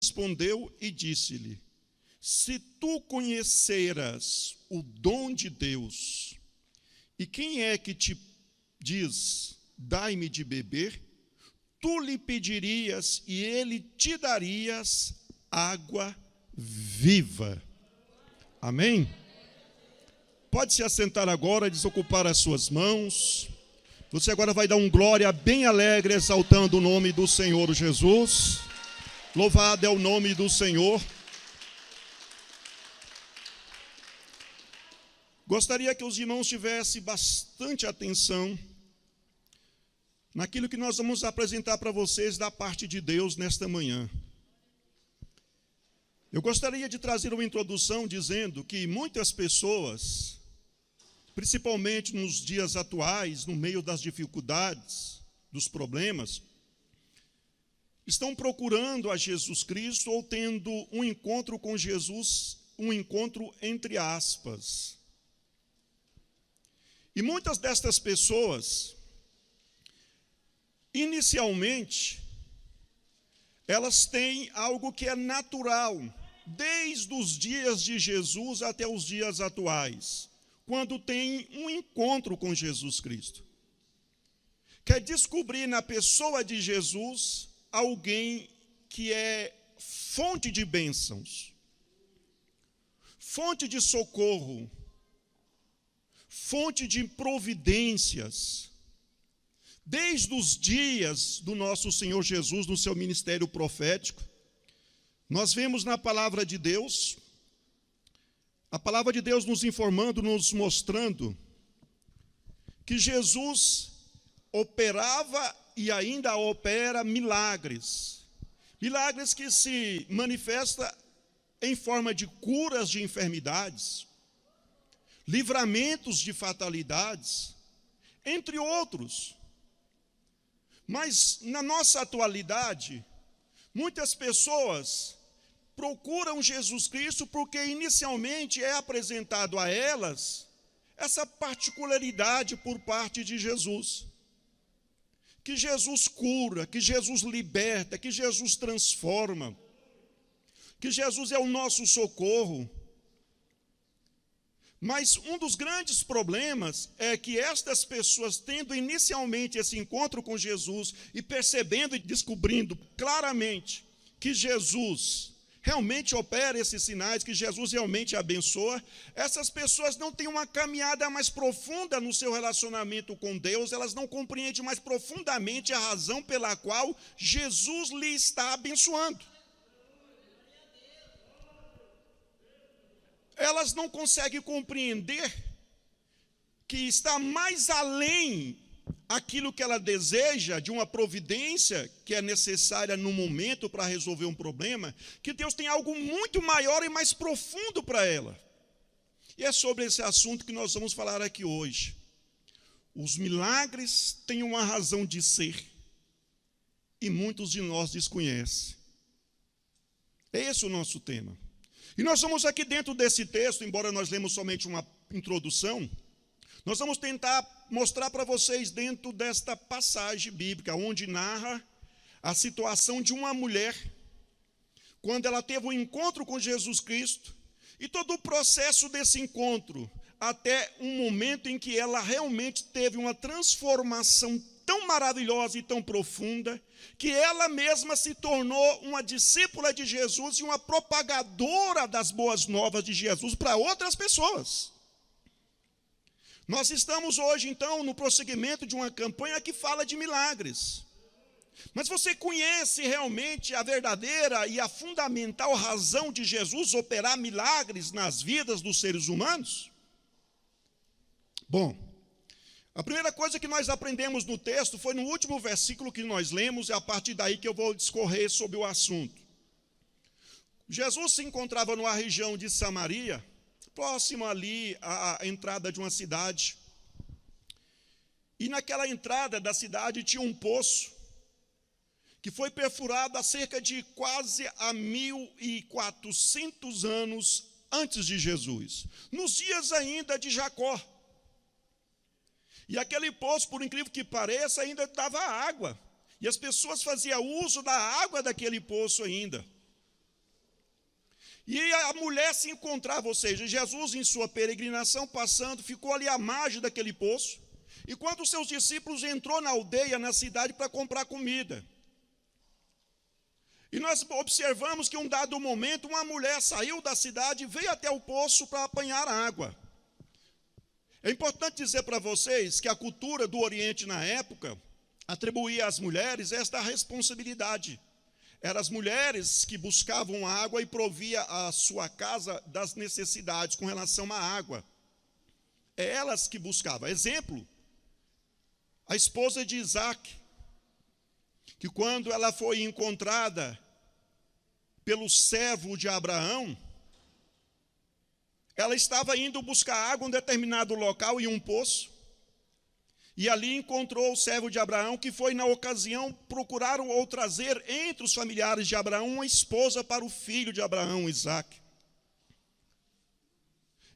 respondeu e disse-lhe: se tu conheceras o dom de Deus, e quem é que te diz, dai-me de beber, tu lhe pedirias e ele te darias água viva. Amém? Pode se assentar agora, desocupar as suas mãos. Você agora vai dar um glória bem alegre, exaltando o nome do Senhor Jesus. Louvado é o nome do Senhor. Gostaria que os irmãos tivessem bastante atenção naquilo que nós vamos apresentar para vocês da parte de Deus nesta manhã. Eu gostaria de trazer uma introdução dizendo que muitas pessoas, principalmente nos dias atuais, no meio das dificuldades, dos problemas, estão procurando a Jesus Cristo ou tendo um encontro com Jesus, um encontro entre aspas. E muitas destas pessoas, inicialmente, elas têm algo que é natural, desde os dias de Jesus até os dias atuais, quando tem um encontro com Jesus Cristo. Quer descobrir na pessoa de Jesus alguém que é fonte de bênçãos, fonte de socorro, fonte de providências. Desde os dias do nosso Senhor Jesus, no seu ministério profético, nós vemos na palavra de Deus, a palavra de Deus nos informando, nos mostrando, que Jesus operava e ainda opera milagres. Milagres que se manifestam em forma de curas de enfermidades, livramentos de fatalidades, entre outros. Mas, na nossa atualidade, muitas pessoas procuram Jesus Cristo porque, inicialmente, é apresentado a elas essa particularidade por parte de Jesus. Que Jesus cura, que Jesus liberta, que Jesus transforma, que Jesus é o nosso socorro. Mas um dos grandes problemas é que estas pessoas, tendo inicialmente esse encontro com Jesus e percebendo e descobrindo claramente que Jesus realmente opera esses sinais, que Jesus realmente abençoa, essas pessoas não têm uma caminhada mais profunda no seu relacionamento com Deus, elas não compreendem mais profundamente a razão pela qual Jesus lhe está abençoando. Elas não conseguem compreender que está mais além aquilo que ela deseja, de uma providência que é necessária no momento para resolver um problema, que Deus tem algo muito maior e mais profundo para ela. E é sobre esse assunto que nós vamos falar aqui hoje. Os milagres têm uma razão de ser, e muitos de nós desconhecem. É esse o nosso tema. E nós vamos aqui dentro desse texto, embora nós lemos somente uma introdução, nós vamos tentar mostrar para vocês dentro desta passagem bíblica, onde narra a situação de uma mulher, quando ela teve um encontro com Jesus Cristo, e todo o processo desse encontro, até um momento em que ela realmente teve uma transformação tão maravilhosa e tão profunda, que ela mesma se tornou uma discípula de Jesus e uma propagadora das boas novas de Jesus para outras pessoas. Nós estamos hoje, então, no prosseguimento de uma campanha que fala de milagres. Mas você conhece realmente a verdadeira e a fundamental razão de Jesus operar milagres nas vidas dos seres humanos? Bom, a primeira coisa que nós aprendemos no texto foi no último versículo que nós lemos, é a partir daí que eu vou discorrer sobre o assunto. Jesus se encontrava numa região de Samaria, próximo ali à entrada de uma cidade. E naquela entrada da cidade tinha um poço, que foi perfurado há cerca de quase 1400 anos antes de Jesus, nos dias ainda de Jacó. E aquele poço, por incrível que pareça, ainda dava água. E as pessoas faziam uso da água daquele poço ainda. E a mulher se encontrava, ou seja, Jesus em sua peregrinação passando, ficou ali à margem daquele poço, enquanto os seus discípulos entrou na aldeia, na cidade, para comprar comida. E nós observamos que em um dado momento, uma mulher saiu da cidade e veio até o poço para apanhar água. É importante dizer para vocês que a cultura do Oriente na época atribuía às mulheres esta responsabilidade. Eram as mulheres que buscavam água e provia a sua casa das necessidades com relação à água. É elas que buscavam. Exemplo, a esposa de Isaac, que quando ela foi encontrada pelo servo de Abraão, ela estava indo buscar água em um determinado local, em um poço, e ali encontrou o servo de Abraão, que foi, na ocasião, procurar ou trazer entre os familiares de Abraão uma esposa para o filho de Abraão, Isaac.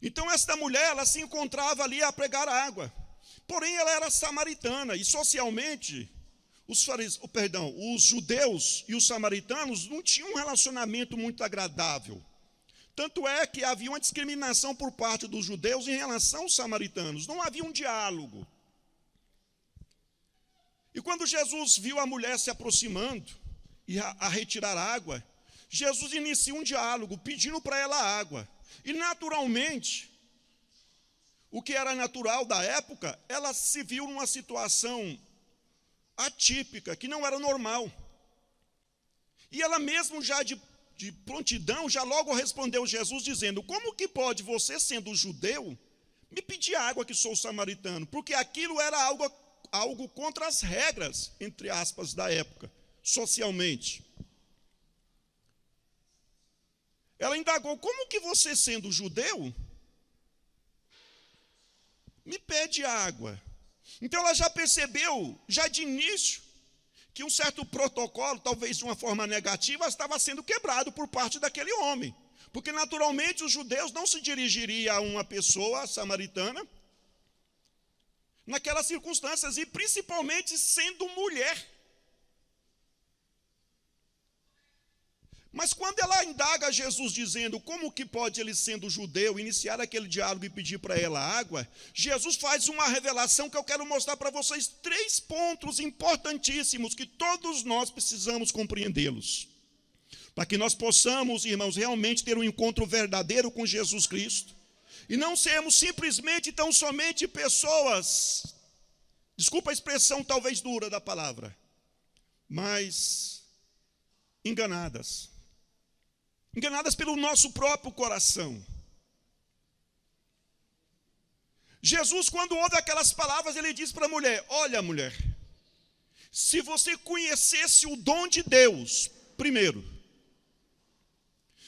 Então, esta mulher, ela se encontrava ali a pregar água. Porém, ela era samaritana, e socialmente, os judeus e os samaritanos não tinham um relacionamento muito agradável. Tanto é que havia uma discriminação por parte dos judeus em relação aos samaritanos. Não havia um diálogo. E quando Jesus viu a mulher se aproximando e a retirar água, Jesus inicia um diálogo, pedindo para ela água. E naturalmente, o que era natural da época, ela se viu numa situação atípica, que não era normal. E ela mesmo já de prontidão, já logo respondeu Jesus dizendo: como que pode você, sendo judeu, me pedir água que sou samaritano? Porque aquilo era algo contra as regras, entre aspas, da época, socialmente. Ela indagou: como que você, sendo judeu, me pede água? Então ela já percebeu, já de início, que um certo protocolo, talvez de uma forma negativa, estava sendo quebrado por parte daquele homem. Porque naturalmente os judeus não se dirigiriam a uma pessoa samaritana naquelas circunstâncias, e principalmente sendo mulher. Mas quando ela indaga a Jesus dizendo como que pode ele, sendo judeu, iniciar aquele diálogo e pedir para ela água, Jesus faz uma revelação que eu quero mostrar para vocês 3 pontos importantíssimos que todos nós precisamos compreendê-los, para que nós possamos, irmãos, realmente ter um encontro verdadeiro com Jesus Cristo, e não sermos simplesmente, tão somente pessoas, desculpa a expressão talvez dura da palavra, mas enganadas pelo nosso próprio coração. Jesus, quando ouve aquelas palavras, ele diz para a mulher: olha, mulher, se você conhecesse o dom de Deus, primeiro.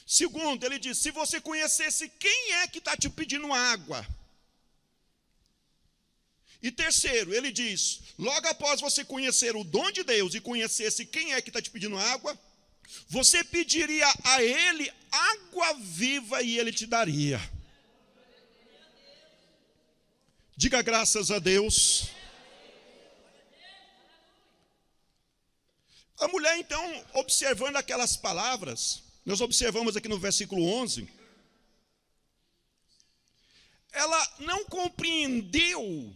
Segundo, ele diz: se você conhecesse quem é que está te pedindo água. E terceiro, ele diz: logo após você conhecer o dom de Deus e conhecesse quem é que está te pedindo água, você pediria a ele água viva e ele te daria. Diga graças a Deus. A mulher então, observando aquelas palavras, nós observamos aqui no versículo 11, ela não compreendeu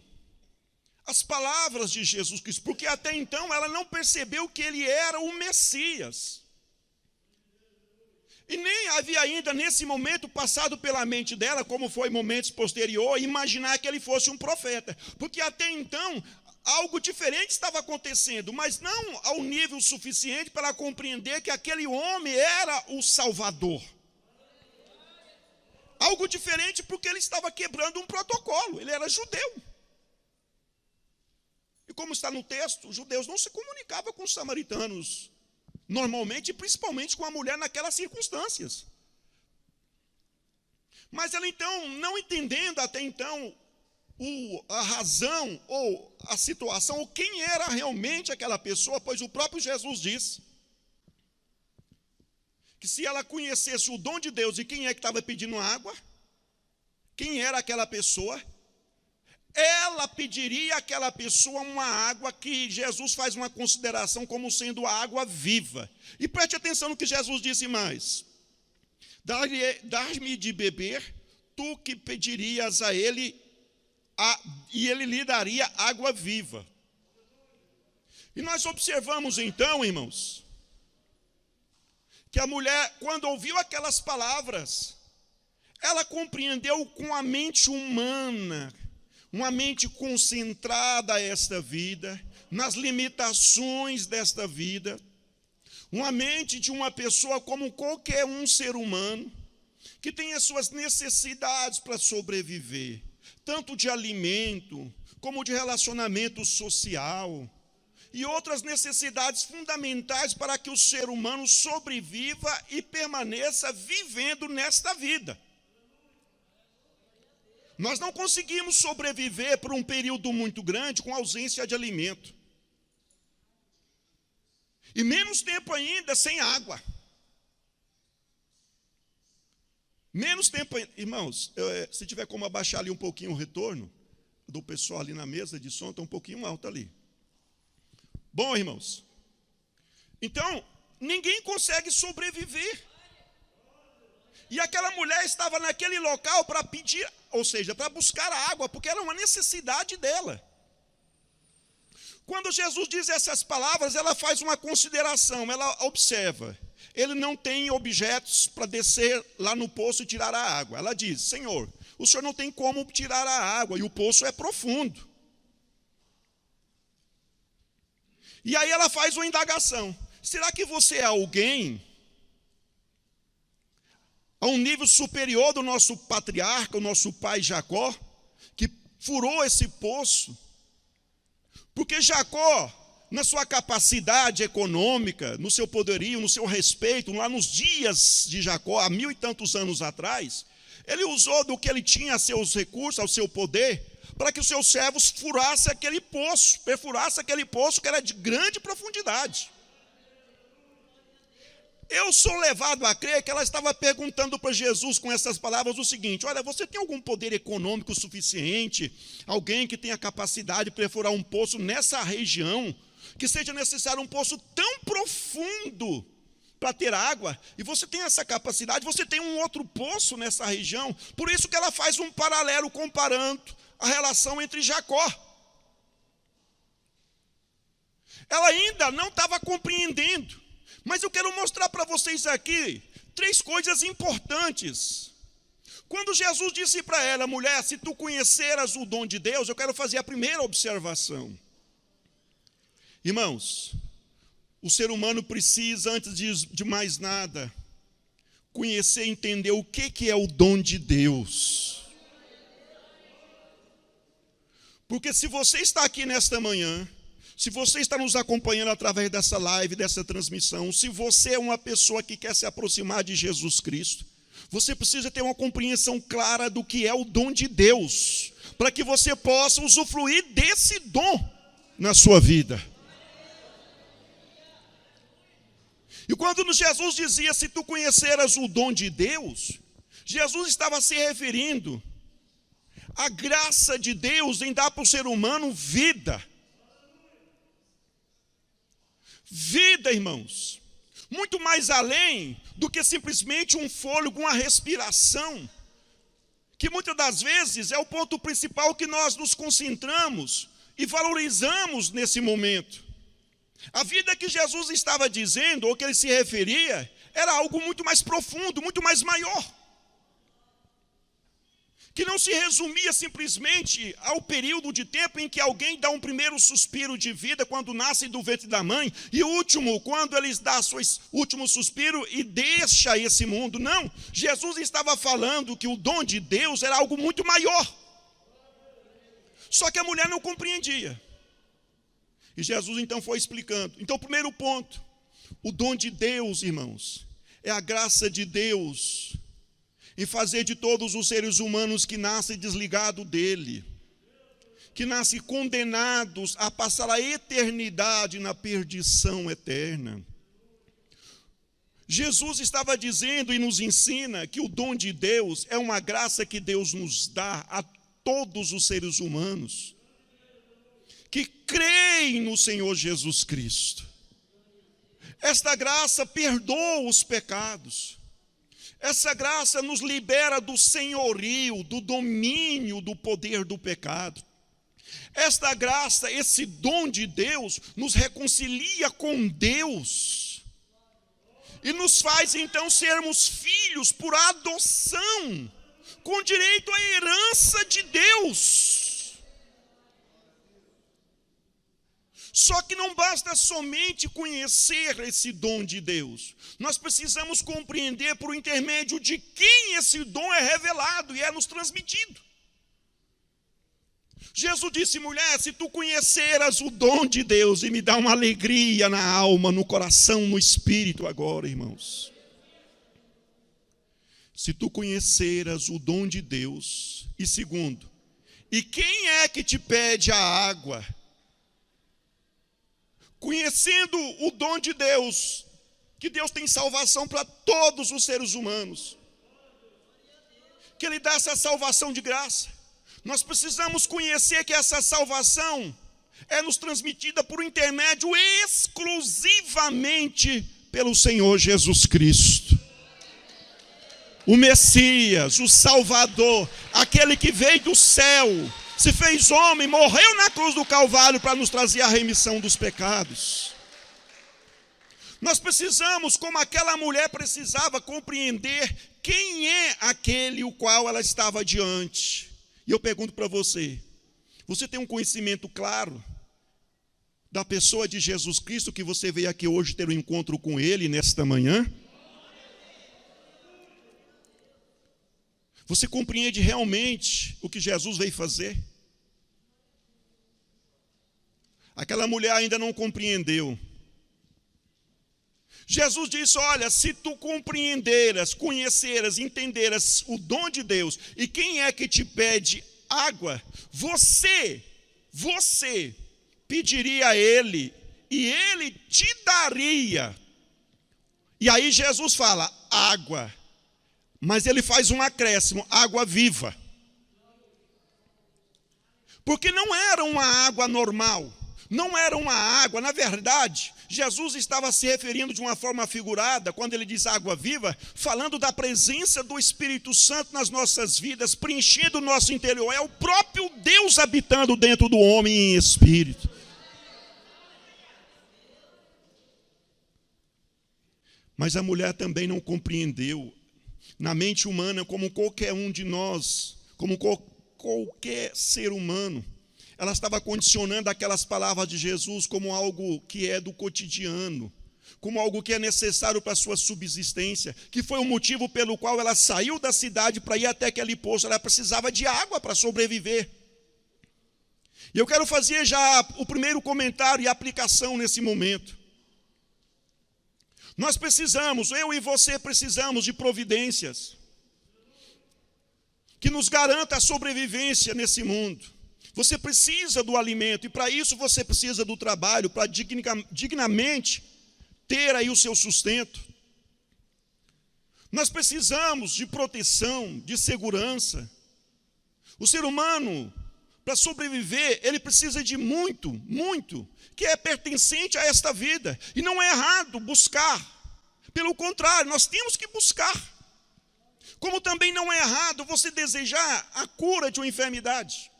as palavras de Jesus Cristo, porque até então ela não percebeu que ele era o Messias. E nem havia ainda nesse momento passado pela mente dela, como foi em momentos posteriores, imaginar que ele fosse um profeta. Porque até então algo diferente estava acontecendo, mas não ao nível suficiente para compreender que aquele homem era o Salvador. Algo diferente porque ele estava quebrando um protocolo, ele era judeu. E como está no texto, os judeus não se comunicavam com os samaritanos normalmente, e principalmente com a mulher naquelas circunstâncias. Mas ela então, não entendendo até então a razão ou a situação, ou quem era realmente aquela pessoa, pois o próprio Jesus disse que se ela conhecesse o dom de Deus e quem é que estava pedindo água, quem era aquela pessoa, ela pediria àquela pessoa uma água que Jesus faz uma consideração como sendo a água viva. E preste atenção no que Jesus disse mais. dar-me de beber, tu que pedirias a ele, e ele lhe daria água viva. E nós observamos então, irmãos, que a mulher, quando ouviu aquelas palavras, ela compreendeu com a mente humana, uma mente concentrada a esta vida, nas limitações desta vida, uma mente de uma pessoa como qualquer um ser humano, que tem as suas necessidades para sobreviver, tanto de alimento, como de relacionamento social, e outras necessidades fundamentais para que o ser humano sobreviva e permaneça vivendo nesta vida. Nós não conseguimos sobreviver por um período muito grande com ausência de alimento. E menos tempo ainda sem água. Menos tempo ainda. Irmãos, se tiver como abaixar ali um pouquinho o retorno do pessoal ali na mesa de som, está um pouquinho alto ali. Bom, irmãos, então, ninguém consegue sobreviver. E aquela mulher estava naquele local para pedir, ou seja, para buscar a água, porque era uma necessidade dela. Quando Jesus diz essas palavras, ela faz uma consideração, ela observa. Ele não tem objetos para descer lá no poço e tirar a água. Ela diz, Senhor, o Senhor não tem como tirar a água, e o poço é profundo. E aí ela faz uma indagação. Será que você é alguém a um nível superior do nosso patriarca, o nosso pai Jacó, que furou esse poço? Porque Jacó, na sua capacidade econômica, no seu poderio, no seu respeito, lá nos dias de Jacó, há 1000 e tantos anos atrás, ele usou do que ele tinha a seus recursos, ao seu poder, para que os seus servos furassem aquele poço, perfurassem aquele poço que era de grande profundidade. Eu sou levado a crer que ela estava perguntando para Jesus com essas palavras o seguinte: olha, você tem algum poder econômico suficiente, alguém que tenha capacidade de perfurar um poço nessa região, que seja necessário um poço tão profundo para ter água, e você tem essa capacidade, você tem um outro poço nessa região? Por isso que ela faz um paralelo comparando a relação entre Jacó. Ela ainda não estava compreendendo, mas eu quero mostrar para vocês aqui 3 coisas importantes. Quando Jesus disse para ela, mulher, se tu conheceras o dom de Deus, eu quero fazer a primeira observação. Irmãos, o ser humano precisa, antes de mais nada, conhecer e entender o que é o dom de Deus. Porque se você está aqui nesta manhã, se você está nos acompanhando através dessa live, dessa transmissão, se você é uma pessoa que quer se aproximar de Jesus Cristo, você precisa ter uma compreensão clara do que é o dom de Deus, para que você possa usufruir desse dom na sua vida. E quando Jesus dizia, se tu conheceras o dom de Deus, Jesus estava se referindo à graça de Deus em dar para o ser humano vida. Vida, irmãos, muito mais além do que simplesmente um fôlego, uma respiração, que muitas das vezes é o ponto principal que nós nos concentramos e valorizamos nesse momento. A vida que Jesus estava dizendo, ou que ele se referia, era algo muito mais profundo, muito mais maior, que não se resumia simplesmente ao período de tempo em que alguém dá um primeiro suspiro de vida quando nasce do ventre da mãe, e o último, quando eles dão seu último suspiro e deixa esse mundo. Não, Jesus estava falando que o dom de Deus era algo muito maior. Só que a mulher não compreendia. E Jesus então foi explicando. Então, o primeiro ponto, o dom de Deus, irmãos, é a graça de Deus em fazer de todos os seres humanos que nascem desligados dele, que nascem condenados a passar a eternidade na perdição eterna. Jesus estava dizendo e nos ensina que o dom de Deus é uma graça que Deus nos dá a todos os seres humanos que creem no Senhor Jesus Cristo. Esta graça perdoa os pecados. Essa graça nos libera do senhorio, do domínio, do poder do pecado. Esta graça, esse dom de Deus, nos reconcilia com Deus. E nos faz então sermos filhos por adoção, com direito à herança de Deus. Só que não basta somente conhecer esse dom de Deus. Nós precisamos compreender por intermédio de quem esse dom é revelado e é nos transmitido. Jesus disse, mulher, se tu conheceras o dom de Deus, e me dá uma alegria na alma, no coração, no espírito agora, irmãos. Se tu conheceras o dom de Deus, e segundo, e quem é que te pede a água? Conhecendo o dom de Deus, que Deus tem salvação para todos os seres humanos, que Ele dá essa salvação de graça, nós precisamos conhecer que essa salvação é nos transmitida por intermédio exclusivamente pelo Senhor Jesus Cristo. O Messias, o Salvador, aquele que veio do céu, se fez homem, morreu na cruz do Calvário para nos trazer a remissão dos pecados. Nós precisamos, como aquela mulher precisava, compreender quem é aquele o qual ela estava diante. E eu pergunto para você, você tem um conhecimento claro da pessoa de Jesus Cristo, que você veio aqui hoje ter um encontro com Ele nesta manhã? Você compreende realmente o que Jesus veio fazer? Aquela mulher ainda não compreendeu. Jesus disse, olha, se tu compreenderas, conheceras, entenderas o dom de Deus, e quem é que te pede água, você pediria a Ele, e Ele te daria. E aí Jesus fala, água, mas Ele faz um acréscimo, água viva. Porque não era uma água normal, não era uma água, na verdade, Jesus estava se referindo de uma forma figurada, quando ele diz água viva, falando da presença do Espírito Santo nas nossas vidas, preenchendo o nosso interior. É o próprio Deus habitando dentro do homem em espírito. Mas a mulher também não compreendeu. Na mente humana, como qualquer um de nós, como qualquer ser humano, ela estava condicionando aquelas palavras de Jesus como algo que é do cotidiano, como algo que é necessário para a sua subsistência, que foi o motivo pelo qual ela saiu da cidade para ir até aquele poço. Ela precisava de água para sobreviver. E eu quero fazer já o primeiro comentário e aplicação nesse momento. Nós precisamos, eu e você precisamos de providências que nos garanta a sobrevivência nesse mundo. Você precisa do alimento, e para isso você precisa do trabalho, para dignamente ter aí o seu sustento. Nós precisamos de proteção, de segurança. O ser humano, para sobreviver, ele precisa de muito, que é pertencente a esta vida. E não é errado buscar. Pelo contrário, nós temos que buscar. Como também não é errado você desejar a cura de uma enfermidade,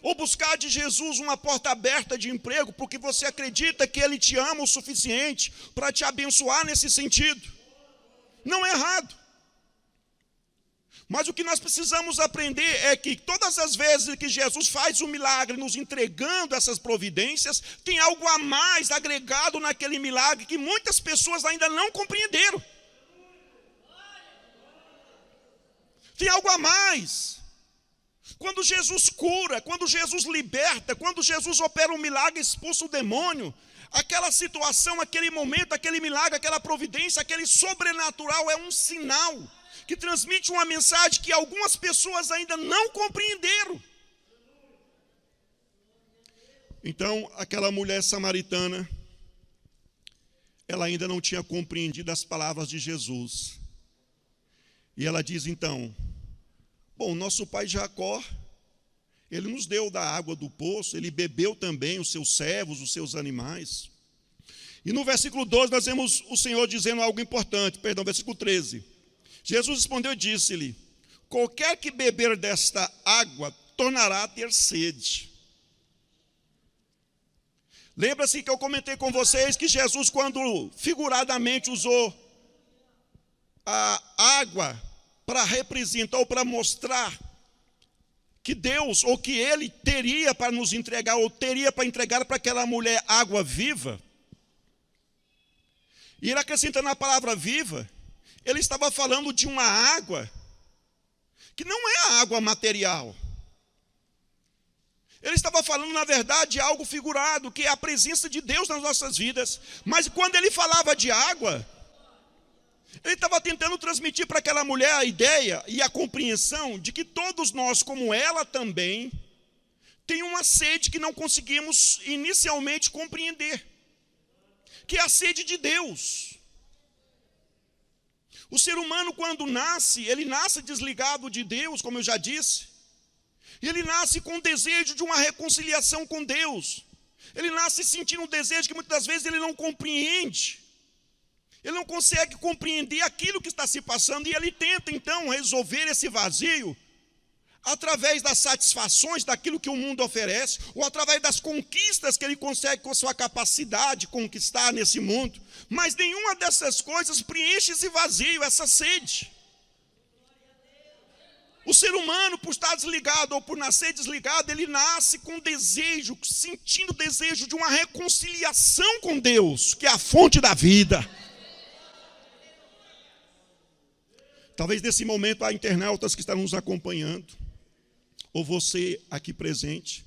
ou buscar de Jesus uma porta aberta de emprego, porque você acredita que Ele te ama o suficiente para te abençoar nesse sentido. Não é errado. Mas o que nós precisamos aprender é que todas as vezes que Jesus faz um milagre nos entregando essas providências, tem algo a mais agregado naquele milagre que muitas pessoas ainda não compreenderam. Tem algo a mais. Quando Jesus cura, quando Jesus liberta, quando Jesus opera um milagre, expulsa o demônio, aquela situação, aquele momento, aquele milagre, aquela providência, aquele sobrenatural é um sinal que transmite uma mensagem que algumas pessoas ainda não compreenderam. Então, aquela mulher samaritana, ela ainda não tinha compreendido as palavras de Jesus. E ela diz então, bom, nosso pai Jacó, ele nos deu da água do poço, ele bebeu também os seus servos, os seus animais. E no versículo 12 nós vemos o Senhor dizendo algo importante, versículo 13. Jesus respondeu e disse-lhe: qualquer que beber desta água tornará a ter sede. Lembra-se que eu comentei com vocês que Jesus, quando figuradamente usou a água para representar ou para mostrar que Deus, ou que Ele teria para nos entregar, ou teria para entregar para aquela mulher água viva, e ele acrescentando a palavra viva, ele estava falando de uma água que não é a água material. Ele estava falando, na verdade, de algo figurado, que é a presença de Deus nas nossas vidas. Mas quando ele falava de água, ele estava tentando transmitir para aquela mulher a ideia e a compreensão de que todos nós, como ela também, tem uma sede que não conseguimos inicialmente compreender, que é a sede de Deus. O ser humano, quando nasce, ele nasce desligado de Deus, como eu já disse. E ele nasce com o desejo de uma reconciliação com Deus. Ele nasce sentindo um desejo que muitas das vezes ele não compreende. Ele não consegue compreender aquilo que está se passando. E ele tenta, então, resolver esse vazio através das satisfações daquilo que o mundo oferece, ou através das conquistas que ele consegue com a sua capacidade de conquistar nesse mundo. Mas nenhuma dessas coisas preenche esse vazio, essa sede. O ser humano, por estar desligado ou por nascer desligado, ele nasce com desejo, sentindo desejo de uma reconciliação com Deus, que é a fonte da vida. Talvez nesse momento há internautas que estão nos acompanhando, ou você aqui presente,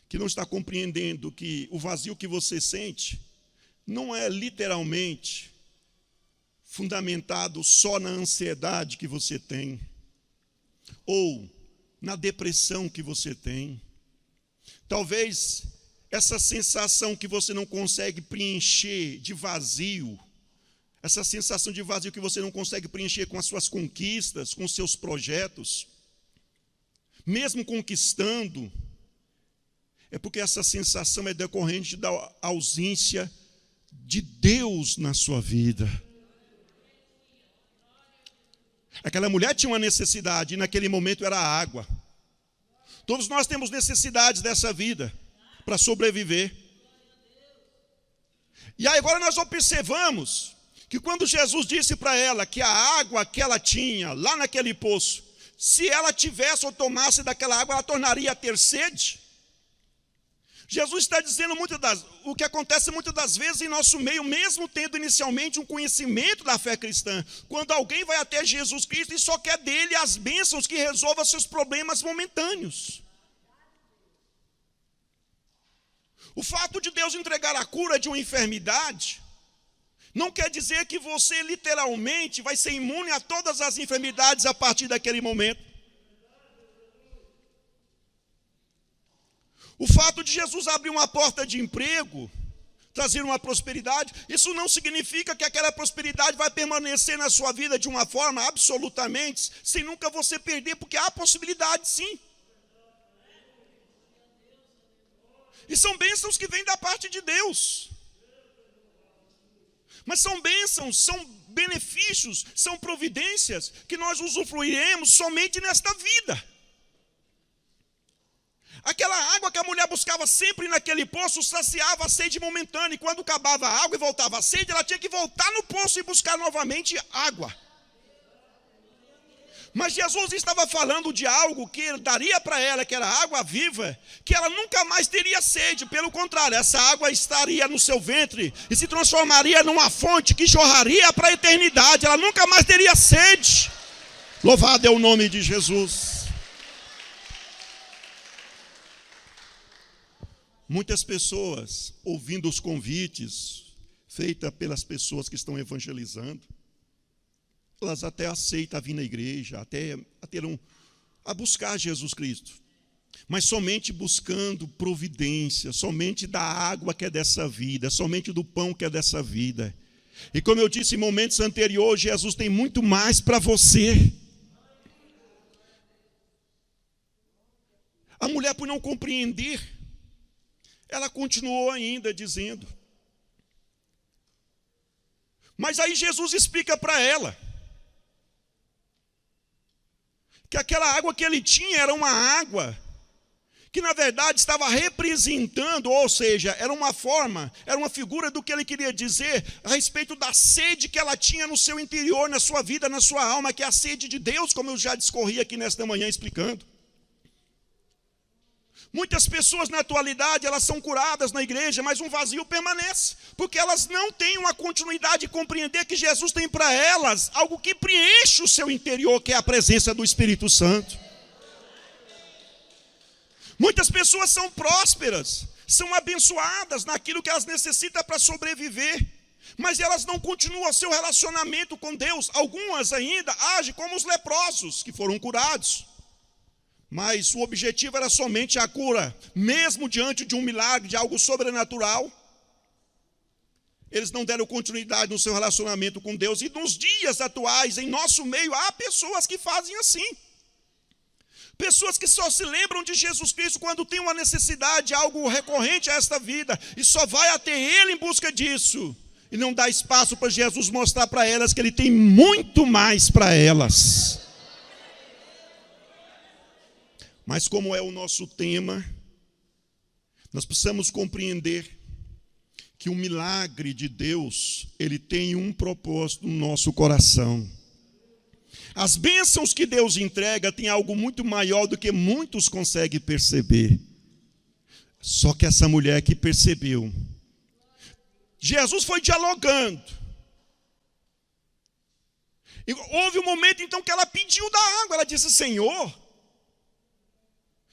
que não está compreendendo que o vazio que você sente não é literalmente fundamentado só na ansiedade que você tem, ou na depressão que você tem. Talvez essa sensação que você não consegue preencher de vazio, essa sensação de vazio que você não consegue preencher com as suas conquistas, com os seus projetos, mesmo conquistando, é porque essa sensação é decorrente da ausência de Deus na sua vida. Aquela mulher tinha uma necessidade, e naquele momento era a água. Todos nós temos necessidades dessa vida para sobreviver. E aí agora nós observamos que quando Jesus disse para ela que a água que ela tinha lá naquele poço, se ela tivesse ou tomasse daquela água, ela tornaria a ter sede. Jesus está dizendo o que acontece muitas das vezes em nosso meio, mesmo tendo inicialmente um conhecimento da fé cristã, quando alguém vai até Jesus Cristo e só quer dele as bênçãos que resolvam seus problemas momentâneos. O fato de Deus entregar a cura de uma enfermidade não quer dizer que você literalmente vai ser imune a todas as enfermidades a partir daquele momento. O fato de Jesus abrir uma porta de emprego, trazer uma prosperidade, isso não significa que aquela prosperidade vai permanecer na sua vida de uma forma absolutamente, sem nunca você perder, porque há possibilidade sim. E são bênçãos que vêm da parte de Deus. Mas são bênçãos, são benefícios, são providências que nós usufruiremos somente nesta vida. Aquela água que a mulher buscava sempre naquele poço saciava a sede momentânea. E quando acabava a água e voltava a sede, ela tinha que voltar no poço e buscar novamente água. Mas Jesus estava falando de algo que ele daria para ela, que era água viva, que ela nunca mais teria sede. Pelo contrário, essa água estaria no seu ventre e se transformaria numa fonte que jorraria para a eternidade. Ela nunca mais teria sede. Louvado é o nome de Jesus. Muitas pessoas, ouvindo os convites feitos pelas pessoas que estão evangelizando, elas até aceitam vir na igreja, até a buscar Jesus Cristo, mas somente buscando providência, somente da água que é dessa vida, somente do pão que é dessa vida. E como eu disse em momentos anteriores, Jesus tem muito mais para você. A mulher, por não compreender, ela continuou ainda dizendo. Mas aí Jesus explica para ela que aquela água que ele tinha era uma água que na verdade estava representando, ou seja, era uma forma, era uma figura do que ele queria dizer a respeito da sede que ela tinha no seu interior, na sua vida, na sua alma, que é a sede de Deus, como eu já discorri aqui nesta manhã explicando. Muitas pessoas na atualidade, elas são curadas na igreja, mas um vazio permanece, porque elas não têm uma continuidade de compreender que Jesus tem para elas algo que preenche o seu interior, que é a presença do Espírito Santo. Muitas pessoas são prósperas, são abençoadas naquilo que elas necessitam para sobreviver, mas elas não continuam o seu relacionamento com Deus. Algumas ainda agem como os leprosos que foram curados, mas o objetivo era somente a cura, mesmo diante de um milagre, de algo sobrenatural. Eles não deram continuidade no seu relacionamento com Deus, e nos dias atuais, em nosso meio, há pessoas que fazem assim. Pessoas que só se lembram de Jesus Cristo quando tem uma necessidade, algo recorrente a esta vida, e só vai até Ele em busca disso, e não dá espaço para Jesus mostrar para elas que Ele tem muito mais para elas. Mas como é o nosso tema, nós precisamos compreender que o milagre de Deus, ele tem um propósito no nosso coração. As bênçãos que Deus entrega têm algo muito maior do que muitos conseguem perceber. Só que essa mulher que percebeu. Jesus foi dialogando. E houve um momento então que ela pediu da água. Ela disse: Senhor,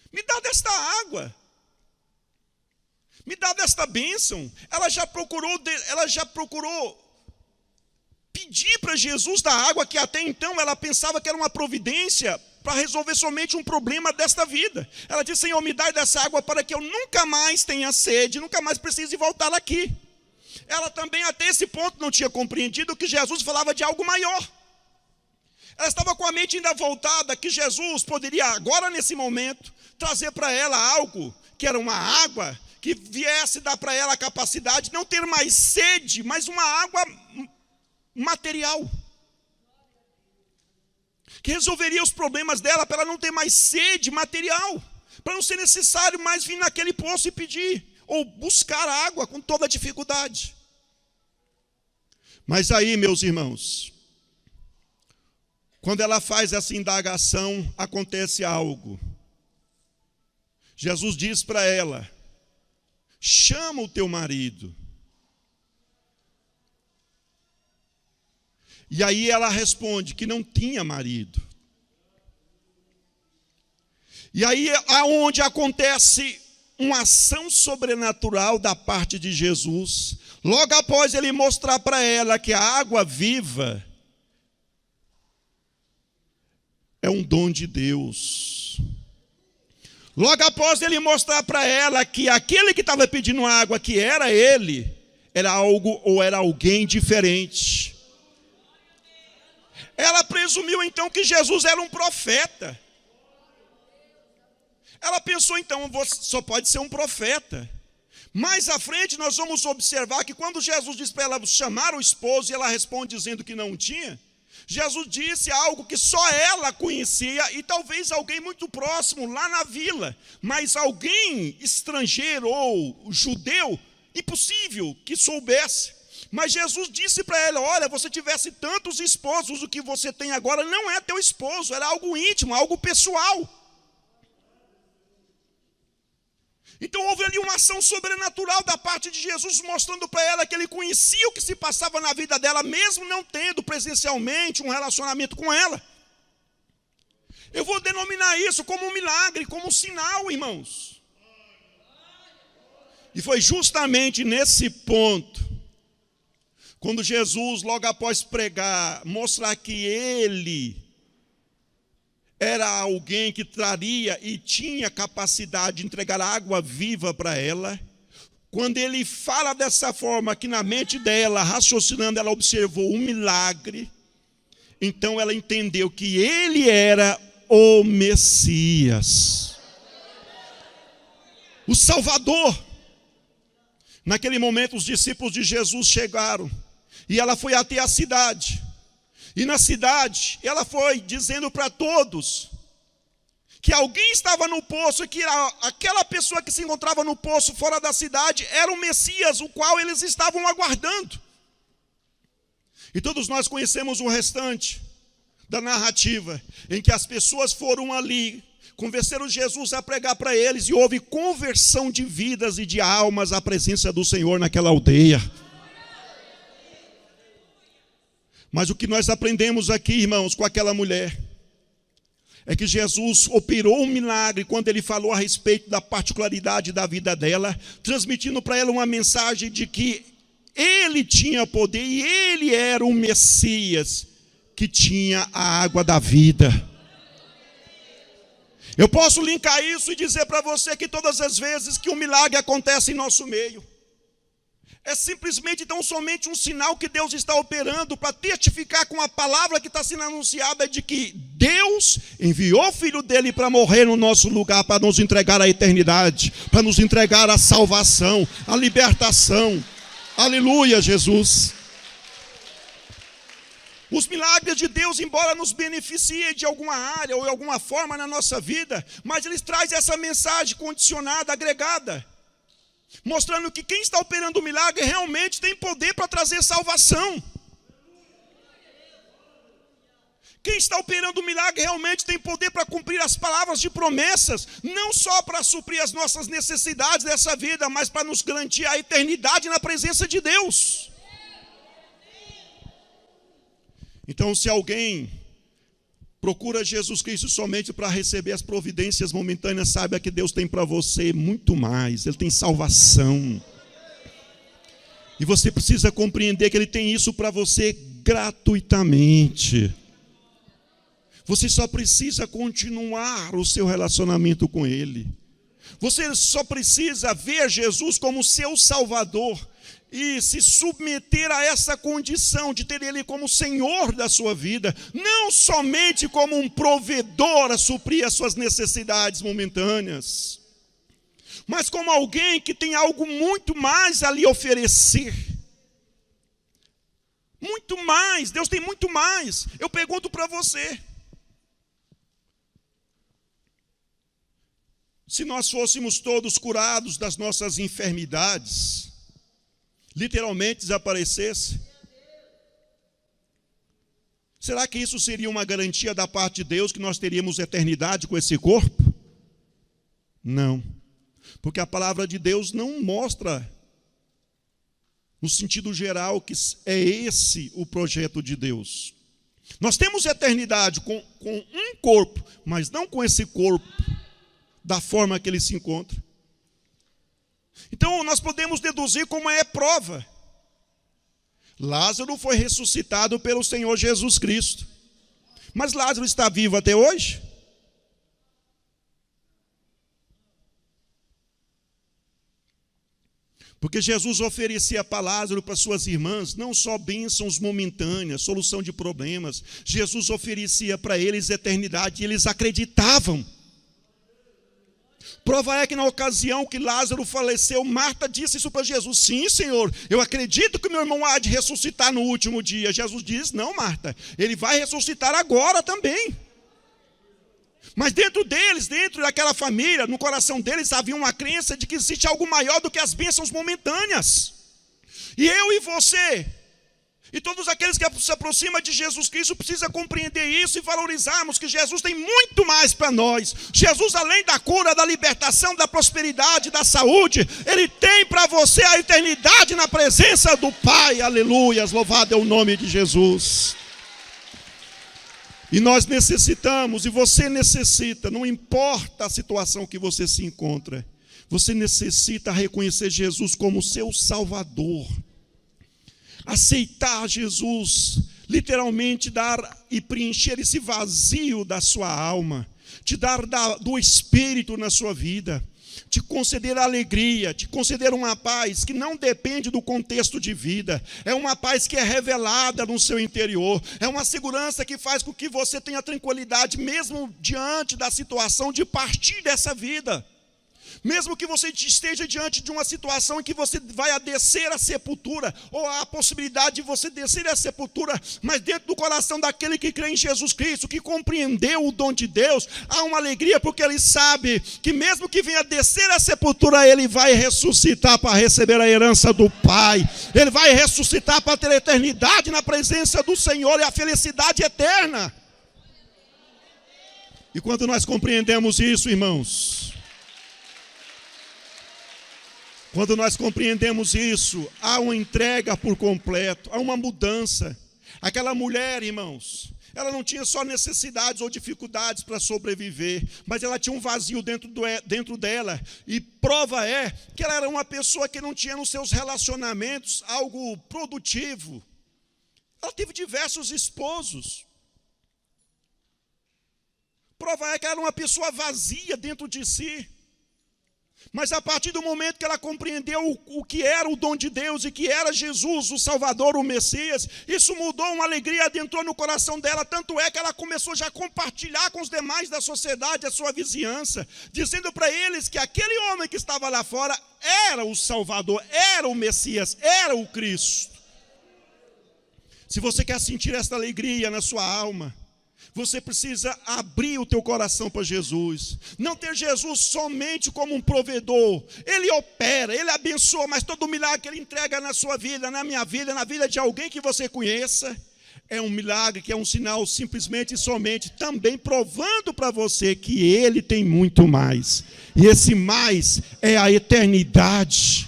me dá desta água. Me dá desta bênção. Ela já procurou pedir para Jesus da água que até então ela pensava que era uma providência para resolver somente um problema desta vida. Ela disse: Senhor, me dá dessa água para que eu nunca mais tenha sede, nunca mais precise voltar aqui. Ela também até esse ponto não tinha compreendido que Jesus falava de algo maior. Ela estava com a mente ainda voltada que Jesus poderia agora nesse momento trazer para ela algo que era uma água que viesse dar para ela a capacidade de não ter mais sede, mas uma água material, que resolveria os problemas dela, para ela não ter mais sede material, para não ser necessário mais vir naquele poço e pedir, ou buscar água com toda a dificuldade. Mas aí, meus irmãos, quando ela faz essa indagação, acontece algo. Jesus diz para ela: chama o teu marido. E aí ela responde que não tinha marido. E aí aonde acontece uma ação sobrenatural da parte de Jesus, logo após ele mostrar para ela que a água viva é um dom de Deus. Logo após ele mostrar para ela que aquele que estava pedindo água, que era ele, era algo ou era alguém diferente. Ela presumiu então que Jesus era um profeta. Ela pensou então, só pode ser um profeta. Mais à frente nós vamos observar que quando Jesus disse para ela chamar o esposo e ela responde dizendo que não tinha, Jesus disse algo que só ela conhecia e talvez alguém muito próximo lá na vila, mas alguém estrangeiro ou judeu, impossível que soubesse. Mas Jesus disse para ela: olha, você tivesse tantos esposos, o que você tem agora não é teu esposo, era algo íntimo, algo pessoal. Então houve ali uma ação sobrenatural da parte de Jesus, mostrando para ela que ele conhecia o que se passava na vida dela, mesmo não tendo presencialmente um relacionamento com ela. Eu vou denominar isso como um milagre, como um sinal, irmãos. E foi justamente nesse ponto, quando Jesus, logo após pregar, mostrar que ele era alguém que traria e tinha capacidade de entregar água viva para ela, quando ele fala dessa forma, que na mente dela, raciocinando, ela observou um milagre, então ela entendeu que ele era o Messias, o Salvador. Naquele momento os discípulos de Jesus chegaram, e ela foi até a cidade. E na cidade, ela foi dizendo para todos que alguém estava no poço e que aquela pessoa que se encontrava no poço fora da cidade era o Messias, o qual eles estavam aguardando. E todos nós conhecemos o restante da narrativa, em que as pessoas foram ali, convenceram Jesus a pregar para eles, e houve conversão de vidas e de almas à presença do Senhor naquela aldeia. Mas o que nós aprendemos aqui, irmãos, com aquela mulher, é que Jesus operou um milagre quando ele falou a respeito da particularidade da vida dela, transmitindo para ela uma mensagem de que ele tinha poder e ele era o Messias que tinha a água da vida. Eu posso linkar isso e dizer para você que todas as vezes que um milagre acontece em nosso meio, é simplesmente tão somente um sinal que Deus está operando para testificar com a palavra que está sendo anunciada de que Deus enviou o Filho dele para morrer no nosso lugar, para nos entregar a eternidade, para nos entregar a salvação, a libertação. Aleluia, Jesus. Os milagres de Deus, embora nos beneficiem de alguma área ou de alguma forma na nossa vida, mas eles trazem essa mensagem condicionada, agregada, mostrando que quem está operando o milagre realmente tem poder para trazer salvação. Quem está operando o milagre realmente tem poder para cumprir as palavras de promessas, não só para suprir as nossas necessidades dessa vida, mas para nos garantir a eternidade na presença de Deus. Então, se alguém procura Jesus Cristo somente para receber as providências momentâneas, saiba que Deus tem para você muito mais. Ele tem salvação. E você precisa compreender que Ele tem isso para você gratuitamente. Você só precisa continuar o seu relacionamento com Ele. Você só precisa ver Jesus como seu Salvador e se submeter a essa condição de ter Ele como Senhor da sua vida, não somente como um provedor a suprir as suas necessidades momentâneas, mas como alguém que tem algo muito mais a lhe oferecer. Muito mais, Deus tem muito mais. Eu pergunto para você, se nós fôssemos todos curados das nossas enfermidades, literalmente desaparecesse, será que isso seria uma garantia da parte de Deus que nós teríamos eternidade com esse corpo? Não, porque a palavra de Deus não mostra, no sentido geral, que é esse o projeto de Deus. Nós temos eternidade com um corpo, mas não com esse corpo da forma que ele se encontra. Então nós podemos deduzir como é prova. Lázaro foi ressuscitado pelo Senhor Jesus Cristo. Mas Lázaro está vivo até hoje? Porque Jesus oferecia para Lázaro, para suas irmãs, não só bênçãos momentâneas, solução de problemas. Jesus oferecia para eles eternidade e eles acreditavam. Prova é que na ocasião que Lázaro faleceu, Marta disse isso para Jesus: sim, Senhor, eu acredito que meu irmão há de ressuscitar no último dia. Jesus diz: não, Marta, ele vai ressuscitar agora também. Mas dentro deles, dentro daquela família, no coração deles havia uma crença de que existe algo maior do que as bênçãos momentâneas. E eu e você, e todos aqueles que se aproximam de Jesus Cristo, precisam compreender isso e valorizarmos que Jesus tem muito mais para nós. Jesus, além da cura, da libertação, da prosperidade, da saúde, Ele tem para você a eternidade na presença do Pai. Aleluia, louvado é o nome de Jesus. E nós necessitamos, e você necessita, não importa a situação que você se encontra, você necessita reconhecer Jesus como seu Salvador. Aceitar Jesus, literalmente dar e preencher esse vazio da sua alma, te dar do Espírito na sua vida, te conceder alegria, te conceder uma paz que não depende do contexto de vida, é uma paz que é revelada no seu interior, é uma segurança que faz com que você tenha tranquilidade mesmo diante da situação de partir dessa vida. Mesmo que você esteja diante de uma situação em que você vai descer à sepultura, ou há a possibilidade de você descer à sepultura, mas dentro do coração daquele que crê em Jesus Cristo, que compreendeu o dom de Deus, há uma alegria, porque ele sabe que mesmo que venha descer à sepultura, ele vai ressuscitar para receber a herança do Pai. Ele vai ressuscitar para ter a eternidade na presença do Senhor e a felicidade eterna. E quando nós compreendemos isso, irmãos, quando nós compreendemos isso, há uma entrega por completo, há uma mudança. Aquela mulher, irmãos, ela não tinha só necessidades ou dificuldades para sobreviver, mas ela tinha um vazio dentro dela. E prova é que ela era uma pessoa que não tinha nos seus relacionamentos algo produtivo. Ela teve diversos esposos. Prova é que ela era uma pessoa vazia dentro de si. Mas a partir do momento que ela compreendeu o que era o dom de Deus e que era Jesus, o Salvador, o Messias, isso mudou, uma alegria adentrou no coração dela, tanto é que ela começou já a compartilhar com os demais da sociedade, a sua vizinhança, dizendo para eles que aquele homem que estava lá fora era o Salvador, era o Messias, era o Cristo. Se você quer sentir esta alegria na sua alma, você precisa abrir o teu coração para Jesus. Não ter Jesus somente como um provedor. Ele opera, Ele abençoa, mas todo milagre que Ele entrega na sua vida, na minha vida, na vida de alguém que você conheça, é um milagre que é um sinal simplesmente e somente, também provando para você que Ele tem muito mais. E esse mais é a eternidade,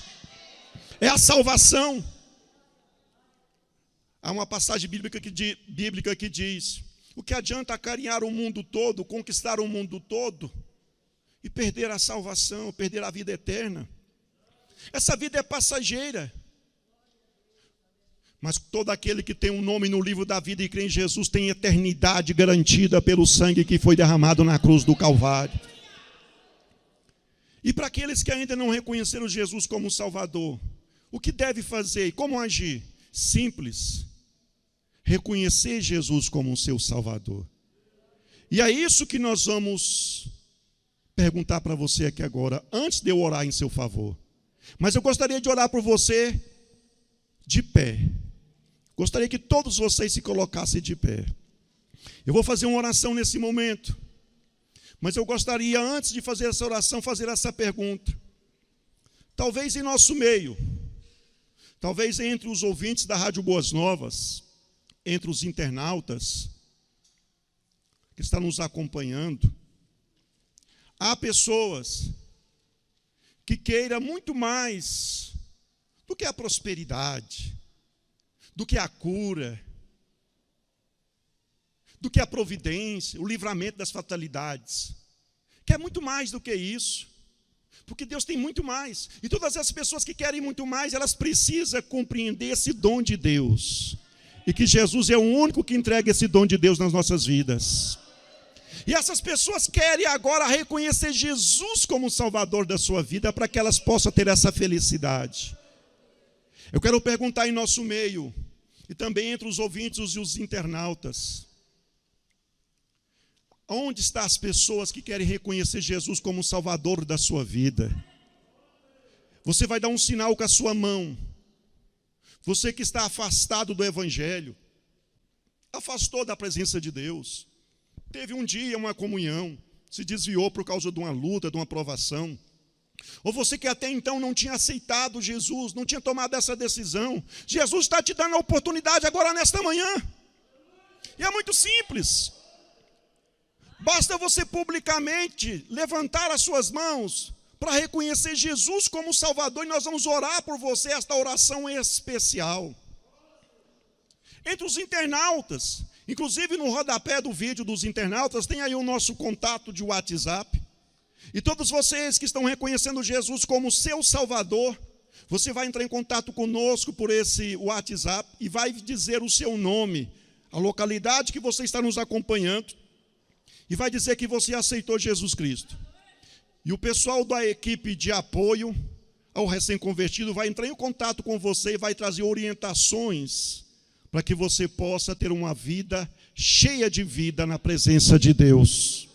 é a salvação. Há uma passagem bíblica que diz: o que adianta acarinhar o mundo todo, conquistar o mundo todo, e perder a salvação, perder a vida eterna? Essa vida é passageira. Mas todo aquele que tem um nome no livro da vida e crê em Jesus tem eternidade garantida pelo sangue que foi derramado na cruz do Calvário. E para aqueles que ainda não reconheceram Jesus como Salvador, o que deve fazer e como agir? Simples. Reconhecer Jesus como o seu Salvador. E é isso que nós vamos perguntar para você aqui agora, antes de eu orar em seu favor. Mas eu gostaria de orar por você de pé. Gostaria que todos vocês se colocassem de pé. Eu vou fazer uma oração nesse momento. Mas eu gostaria, antes de fazer essa oração, fazer essa pergunta. Talvez em nosso meio, talvez entre os ouvintes da Rádio Boas Novas, entre os internautas que estão nos acompanhando, há pessoas que queiram muito mais do que a prosperidade, do que a cura, do que a providência, o livramento das fatalidades. Quer muito mais do que isso, porque Deus tem muito mais. E todas as pessoas que querem muito mais, elas precisam compreender esse dom de Deus. E que Jesus é o único que entrega esse dom de Deus nas nossas vidas. E essas pessoas querem agora reconhecer Jesus como o Salvador da sua vida, para que elas possam ter essa felicidade. Eu quero perguntar em nosso meio, e também entre os ouvintes e os internautas: onde estão as pessoas que querem reconhecer Jesus como o Salvador da sua vida? Você vai dar um sinal com a sua mão. Você que está afastado do Evangelho, afastou da presença de Deus, teve um dia uma comunhão, se desviou por causa de uma luta, de uma provação. Ou você que até então não tinha aceitado Jesus, não tinha tomado essa decisão. Jesus está te dando a oportunidade agora nesta manhã. E é muito simples. Basta você publicamente levantar as suas mãos para reconhecer Jesus como Salvador, e nós vamos orar por você, esta oração especial. Entre os internautas, inclusive no rodapé do vídeo dos internautas, tem aí o nosso contato de WhatsApp. E todos vocês que estão reconhecendo Jesus como seu Salvador, você vai entrar em contato conosco por esse WhatsApp e vai dizer o seu nome, a localidade que você está nos acompanhando, e vai dizer que você aceitou Jesus Cristo. E o pessoal da equipe de apoio ao recém-convertido vai entrar em contato com você e vai trazer orientações para que você possa ter uma vida cheia de vida na presença de Deus.